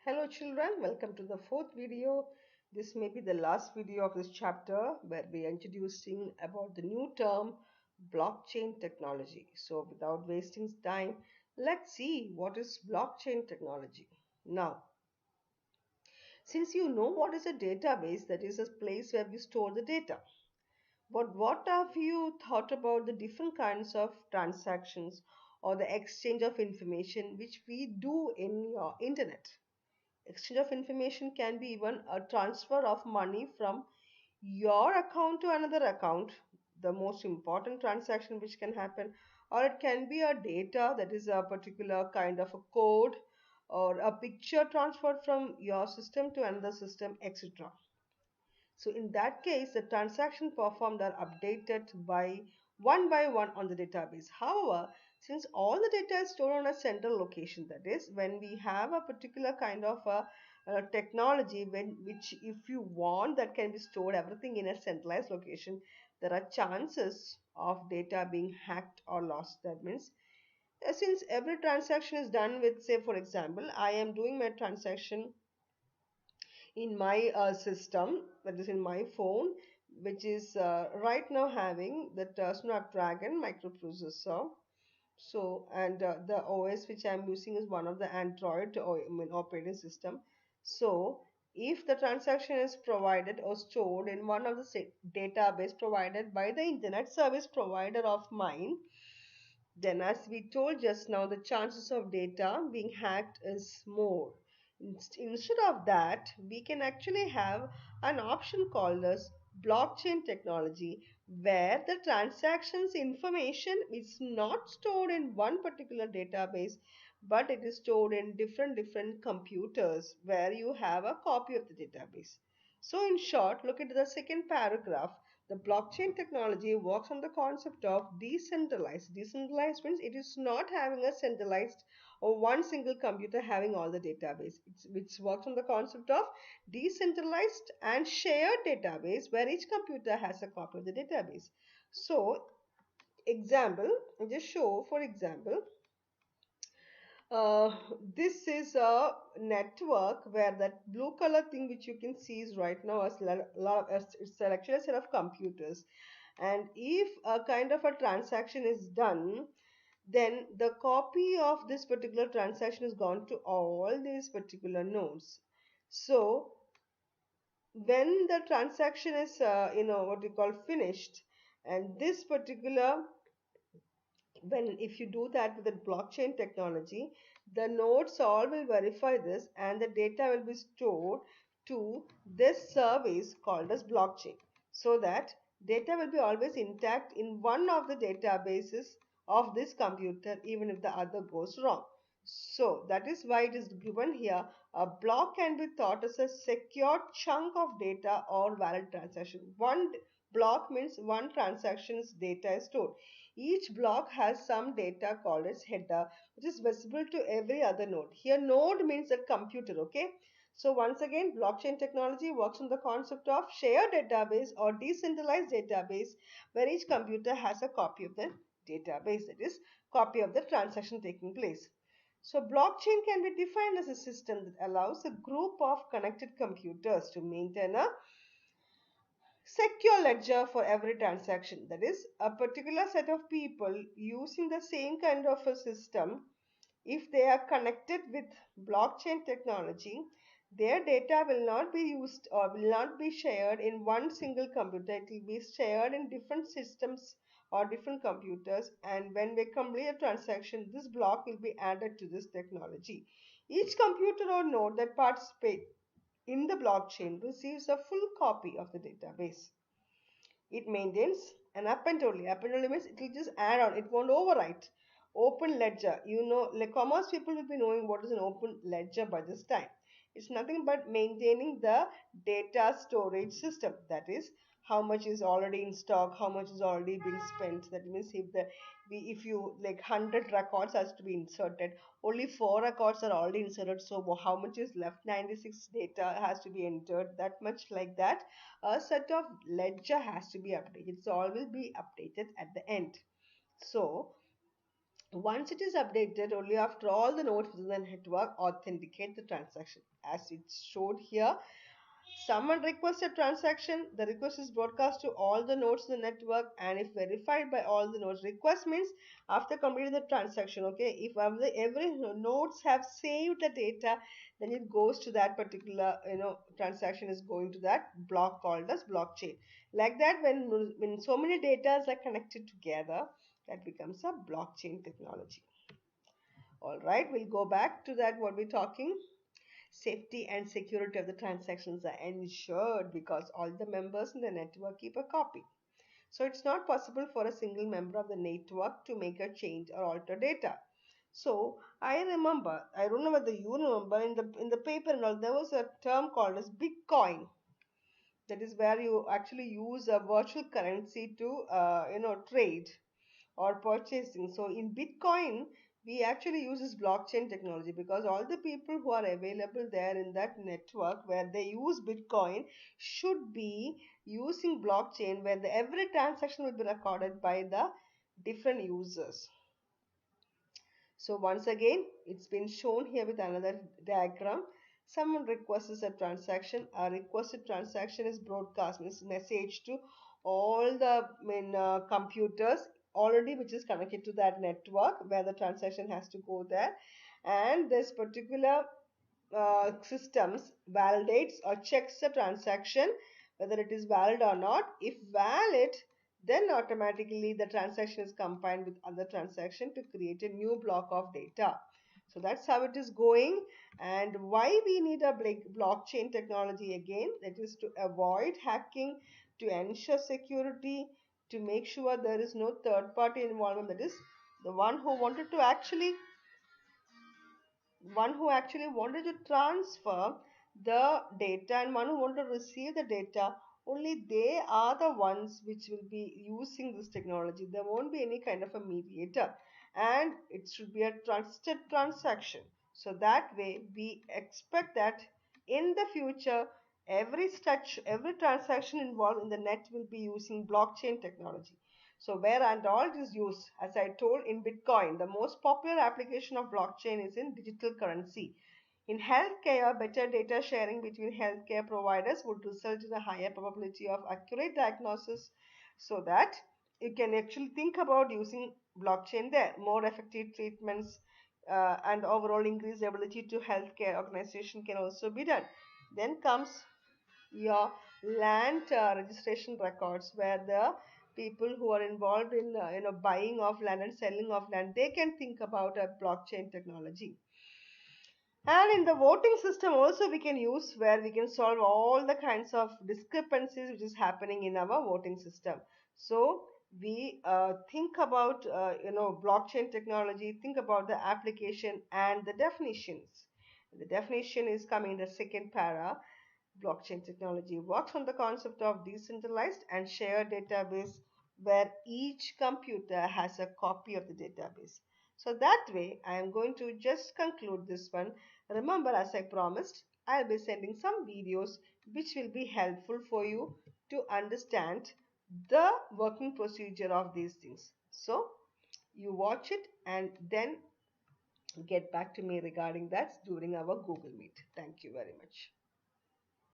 Hello children, welcome to the fourth video. This may be the last video of this chapter where we are introducing about the new term blockchain technology. So without wasting time, let's see what is blockchain technology. Now, since you know what is a database, that is a place where we store the data. But what have you thought about the different kinds of transactions or the exchange of information which we do in your internet? Exchange of information can be even a transfer of money from your account to another account, the most important transaction which can happen, or it can be a data, that is a particular kind of a code or a picture transferred from your system to another system, etc. So in that case, the transaction performed are updated by one on the database. However, since all the data is stored on a central location, that is, when we have a particular kind of a technology which if you want that can be stored everything in a centralized location, there are chances of data being hacked or lost. That means since every transaction is done with, say, for example, I am doing my transaction in my system, that is in my phone, which is right now having the Snapdragon microprocessor. So, and the OS which I'm using is one of the Android operating system. So, if the transaction is provided or stored in one of the database provided by the internet service provider of mine, then, as we told just now, the chances of data being hacked is more. Instead of that, we can actually have an option called as blockchain technology, where the transactions information is not stored in one particular database, but it is stored in different computers where you have a copy of the database. So, in short, look at the second paragraph. The blockchain technology works on the concept of decentralized. Decentralized means it is not having a centralized or one single computer having all the database. It works on the concept of decentralized and shared database where each computer has a copy of the database. So, example, just show for example, this is a network where that blue color thing which you can see is right now as it's actually a set of computers, and if a kind of a transaction is done, then the copy of this particular transaction is gone to all these particular nodes. So when the transaction is what we call finished, and this particular when if you do that with the blockchain technology, the nodes all will verify this and the data will be stored to this service called as blockchain, so that data will be always intact in one of the databases of this computer even if the other goes wrong. So that is why it is given here. A block can be thought as a secure chunk of data or valid transaction. One block means one transaction's data is stored. Each block has some data called as header, which is visible to every other node. Here node means that computer, okay? So once again, blockchain technology works on the concept of shared database or decentralized database where each computer has a copy of the database, that is, copy of the transaction taking place. So blockchain can be defined as a system that allows a group of connected computers to maintain a secure ledger for every transaction. That is, a particular set of people using the same kind of a system, if they are connected with blockchain technology, their data will not be used or will not be shared in one single computer. It will be shared in different systems or different computers. And when we complete a transaction, this block will be added to this technology. Each computer or node that participates in the blockchain receives a full copy of the database. It maintains an append only. Append only means it will just add on. It won't overwrite. Open ledger. You know, like commerce people will be knowing what is an open ledger by this time. It's nothing but maintaining the data storage system. That is, how much is already in stock, how much is already been spent. That means if you like 100 records has to be inserted, only 4 records are already inserted. So how much is left? 96 data has to be entered. That much like that. A set of ledger has to be updated. So all will be updated at the end. So Once it is updated, only after all the nodes within the network authenticate the transaction. As it's showed here, someone requests a transaction, the request is broadcast to all the nodes in the network, and if verified by all the nodes, request means after completing the transaction, okay, if every nodes have saved the data, then it goes to that particular, transaction is going to that block called as blockchain. Like that, when so many data are connected together, that becomes a blockchain technology. All right, we'll go back to that what we're talking. Safety and security of the transactions are ensured because all the members in the network keep a copy. So it's not possible for a single member of the network to make a change or alter data. So I don't know whether you remember in the paper and all, there was a term called as Bitcoin. That is where you actually use a virtual currency to trade or purchasing. So in Bitcoin, we actually use this blockchain technology because all the people who are available there in that network where they use Bitcoin should be using blockchain where every transaction will be recorded by the different users. So once again, it's been shown here with another diagram. Someone requests a transaction. A requested transaction is broadcast, means message to all the computers already which is connected to that network where the transaction has to go there. And this particular systems validates or checks the transaction whether it is valid or not. If valid, then automatically the transaction is combined with other transaction to create a new block of data. So that's how it is going. And why we need a blockchain technology again, that is to avoid hacking, to ensure security, to make sure there is no third party involvement, that is the one who actually wanted to transfer the data and one who wanted to receive the data, only they are the ones which will be using this technology. There won't be any kind of a mediator, and it should be a trusted transaction. So that way we expect that in the future every transaction involved in the net will be using blockchain technology. So where and all it is used, as I told, in Bitcoin, the most popular application of blockchain is in digital currency. In healthcare, better data sharing between healthcare providers would result in a higher probability of accurate diagnosis, so that you can actually think about using blockchain there. More effective treatments and overall increased ability to healthcare organization can also be done. Then comes your land registration records, where the people who are involved in buying of land and selling of land, they can think about a blockchain technology. And in the voting system also we can use, where we can solve all the kinds of discrepancies which is happening in our voting system. So we think about blockchain technology, think about the application and the definitions. The definition is coming in the second para. Blockchain technology works on the concept of decentralized and shared database where each computer has a copy of the database. So that way, I am going to just conclude this one. Remember, as I promised, I'll be sending some videos which will be helpful for you to understand the working procedure of these things. So you watch it and then get back to me regarding that during our Google Meet. Thank you very much.